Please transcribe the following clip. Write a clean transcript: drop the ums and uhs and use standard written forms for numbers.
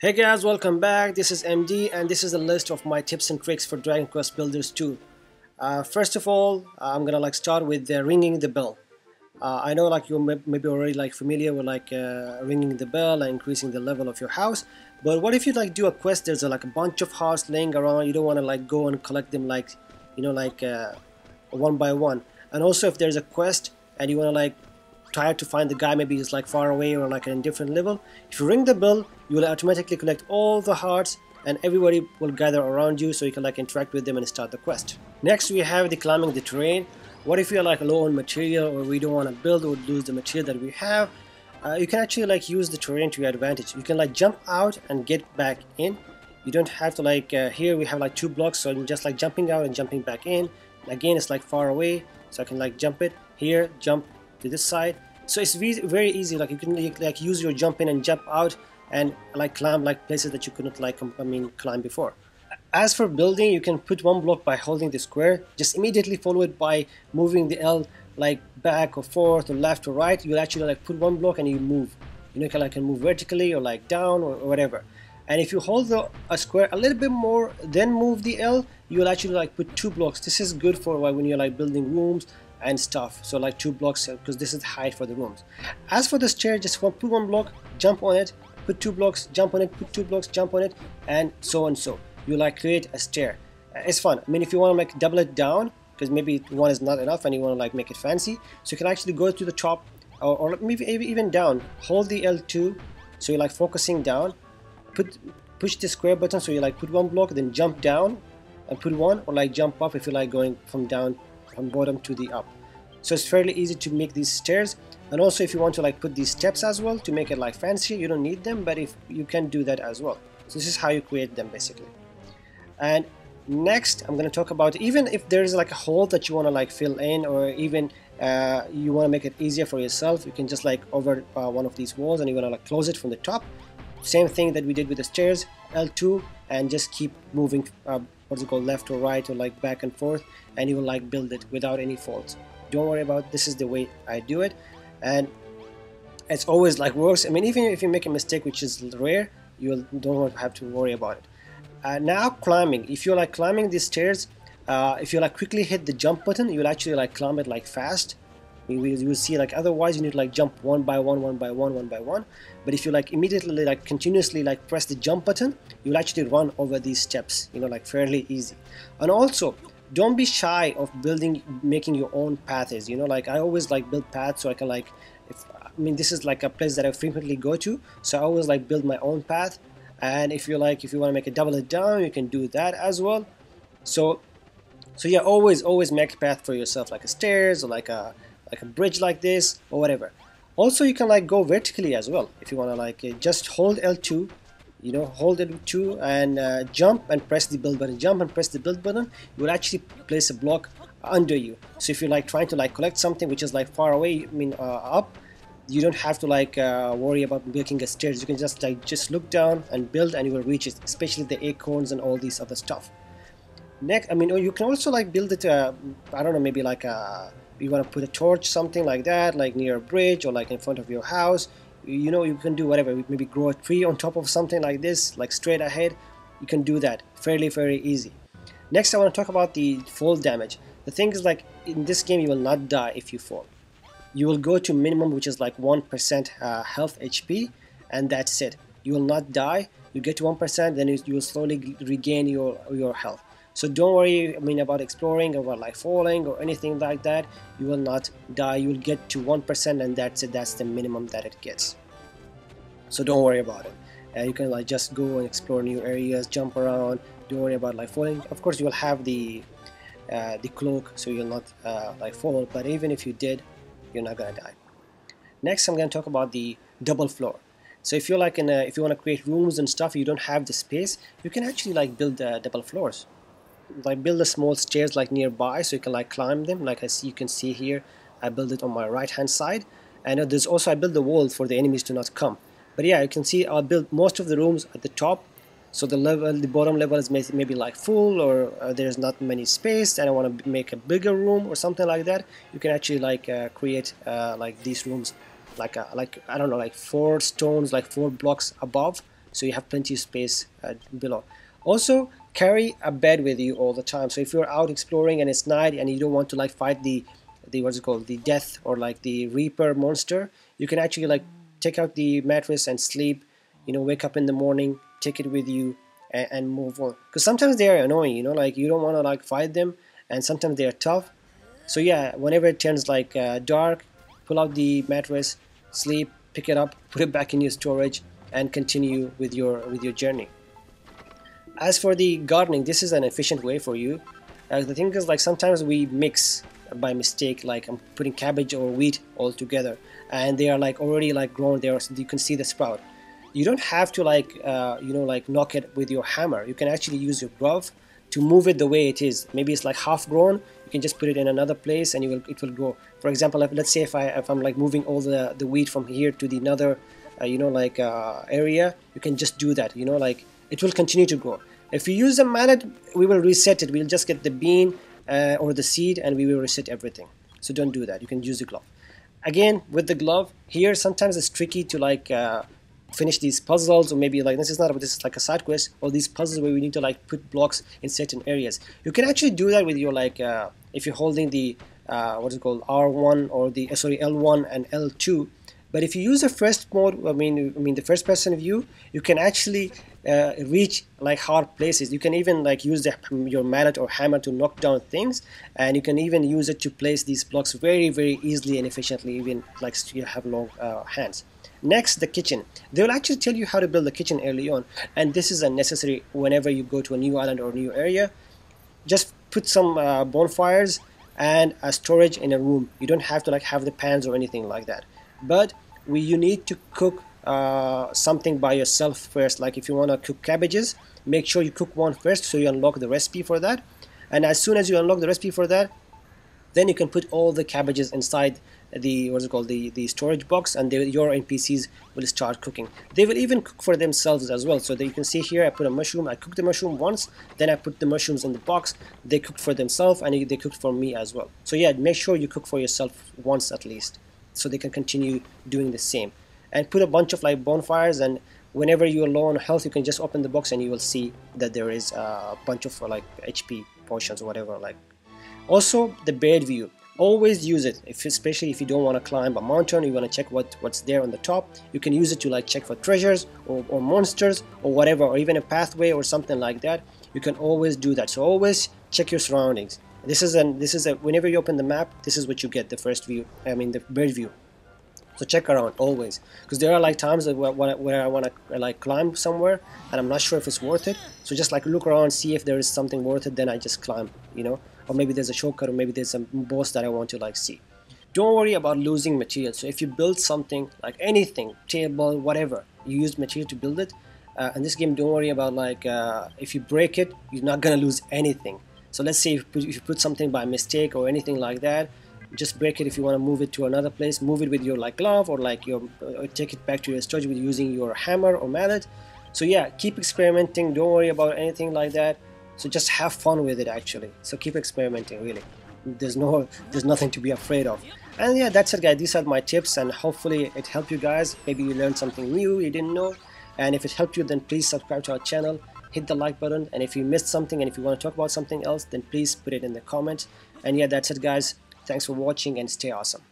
Hey guys, welcome back. This is MD and this is a list of my tips and tricks for Dragon Quest Builders 2. First of all, I'm gonna start with ringing the bell. I know you maybe already familiar with ringing the bell and increasing the level of your house. But what if you do a quest? There's a bunch of hearts laying around. You don't want to go and collect them one by one. And also if there's a quest and you want to try to find the guy, maybe he's far away or in a different level. If you ring the bell, you will automatically collect all the hearts and everybody will gather around you so you can interact with them and start the quest. Next we have the climbing the terrain. What if you're low on material or we don't want to build or lose the material that we have? You can actually use the terrain to your advantage. You can jump out and get back in. You don't have to here we have 2 blocks, so I'm just jumping out and jumping back in. Again, it's far away, so I can jump it here, jump to this side. So it's very easy. You can use your jump in and jump out and climb places that you couldn't climb before. As for building, you can put 1 block by holding the square, just immediately follow it by moving the L back or forth or left or right. You'll actually put 1 block and you move. You can move vertically or down or whatever. And if you hold a square a little bit more, then move the L, you'll actually put 2 blocks. This is good for when you're building rooms and stuff. So 2 blocks, because this is the height for the rooms. As for the stair, just put 1 block, jump on it, put 2 blocks, jump on it, put 2 blocks, jump on it, and so and so. You create a stair. It's fun. If you want to double it down, because maybe one is not enough and you want to make it fancy, so you can actually go to the top or maybe even down. Hold the L2, so you're focusing down. Push the square button, so you put 1 block, then jump down and put 1, or jump up if you going from bottom to the up. So it's fairly easy to make these stairs. And also if you want to put these steps as well to make it fancy, you don't need them, but if you can do that as well. So this is how you create them basically. And next I'm going to talk about, even if there's a hole that you want to fill in, or even you want to make it easier for yourself, you can just over one of these walls and you want to close it from the top. Same thing that we did with the stairs, L2, and just keep moving left or right or back and forth, and you will build it without any faults. Don't worry about it. This is the way I do it, and it's always works. Even if you make a mistake, which is rare, you don't have to worry about it. Now climbing. If you're climbing these stairs, if you quickly hit the jump button, you'll actually climb it fast. You will see otherwise you need to jump one by one. But if you immediately continuously press the jump button, you'll actually run over these steps, fairly easy. And also don't be shy of making your own paths. I always build paths, so I can this is a place that I frequently go to, so I always build my own path. And if you want to make it double it down, you can do that as well. So yeah, always make a path for yourself, a stairs or a bridge like this or whatever. Also you can go vertically as well. If you want to just hold L2, hold L2 and jump and press the build button, jump and press the build button, you will actually place a block under you. So if you're trying to collect something which is far away, up, you don't have to worry about making a stairs. You can just look down and build and you will reach it, especially the acorns and all these other stuff. Next, you can also build it, I don't know, maybe you want to put a torch, something like that, near a bridge or in front of your house. You can do whatever. Maybe grow a tree on top of something like this, straight ahead. You can do that fairly easy. Next I want to talk about the fall damage. The thing is, in this game you will not die if you fall. You will go to minimum, which is 1% health HP, and that's it. You will not die. You get to 1%, then you will slowly regain your health. So don't worry about exploring or falling or anything like that. You will not die. You will get to 1% and that's it. That's the minimum that it gets. So don't worry about it. You can just go and explore new areas, jump around. Don't worry about falling. Of course you will have the cloak, so you'll not fall, but even if you did, you're not gonna die. Next I'm gonna talk about the double floor. So if you're if you want to create rooms and stuff, you don't have the space, you can actually build double floors. Build a small stairs nearby, so you can climb them. You can see here, I build it on my right hand side, and there's also I build the wall for the enemies to not come. But yeah, you can see I'll build most of the rooms at the top, so the bottom level is maybe full, or there's not many space and I want to make a bigger room or something like that. You can actually create these rooms I don't know, 4 stones, 4 blocks above, so you have plenty of space below. Also, carry a bed with you all the time. So if you're out exploring and it's night and you don't want to like fight the what's it called, the death or like the reaper monster, you can actually like take out the mattress and sleep, you know, wake up in the morning, take it with you, and move on. Because sometimes they are annoying, you know, like you don't want to like fight them, and sometimes they are tough. So yeah, whenever it turns like dark, pull out the mattress, sleep, pick it up, put it back in your storage, and continue with your journey. As for the gardening, this is an efficient way for you. The thing is, like, sometimes we mix by mistake, like I'm putting cabbage or wheat all together, and they are like already like grown there, so you can see the sprout. You don't have to like you know, like knock it with your hammer. You can actually use your glove to move it the way it is. Maybe it's like half grown, you can just put it in another place and it will grow. For example, let's say if I'm like moving all the wheat from here to the another you know, like area, you can just do that, you know, like it will continue to grow. If you use a mallet, we will reset it. We'll just get the bean or the seed and we will reset everything. So don't do that. You can use the glove. Again, with the glove here, sometimes it's tricky to like finish these puzzles, or maybe like this is like a side quest, or these puzzles where we need to like put blocks in certain areas. You can actually do that with your like if you're holding the what's it called, R1 or the sorry, L1 and L2. But if you use the first mode, I mean the first person view, you can actually reach like hard places. You can even like use your mallet or hammer to knock down things, and you can even use it to place these blocks very easily and efficiently, even like you have long hands. Next, the kitchen. They will actually tell you how to build the kitchen early on, and this is unnecessary whenever you go to a new island or a new area. Just put some bonfires and a storage in a room. You don't have to like have the pans or anything like that. But you need to cook something by yourself first. Like if you want to cook cabbages, make sure you cook one first so you unlock the recipe for that. And as soon as you unlock the recipe for that, then you can put all the cabbages inside the what's it called, the storage box, and your NPCs will start cooking. They will even cook for themselves as well. So that you can see here, I put a mushroom, I cooked the mushroom once, then I put the mushrooms in the box. They cooked for themselves and they cooked for me as well. So yeah, make sure you cook for yourself once at least, so they can continue doing the same. And put a bunch of like bonfires, and whenever you're low on health, you can just open the box and you will see that there is a bunch of like HP potions or whatever. Like, also the bird view, always use it, especially if you don't want to climb a mountain, you want to check what's there on the top. You can use it to like check for treasures or monsters or whatever, or even a pathway or something like that. You can always do that. So always check your surroundings. This is whenever you open the map, this is what you get, the first view, I mean the bird view. So check around always, because there are like times where I want to like climb somewhere and I'm not sure if it's worth it. So just like look around, see if there is something worth it, then I just climb, you know. Or maybe there's a shortcut, or maybe there's some boss that I want to like see. Don't worry about losing material. So if you build something, like anything, table, whatever, you use material to build it. In this game, don't worry about like if you break it, you're not gonna lose anything. So let's say if you put something by mistake or anything like that, just break it. If you want to move it to another place, move it with your like glove, or like your take it back to your storage with using your hammer or mallet. So yeah, keep experimenting. Don't worry about anything like that. So just have fun with it actually. So keep experimenting really. There's nothing to be afraid of. And yeah, that's it guys. These are my tips, and hopefully it helped you guys. Maybe you learned something new you didn't know. And if it helped you, then please subscribe to our channel. Hit the like button, and if you missed something and if you want to talk about something else, then please put it in the comments. And yeah, that's it guys. Thanks for watching and stay awesome.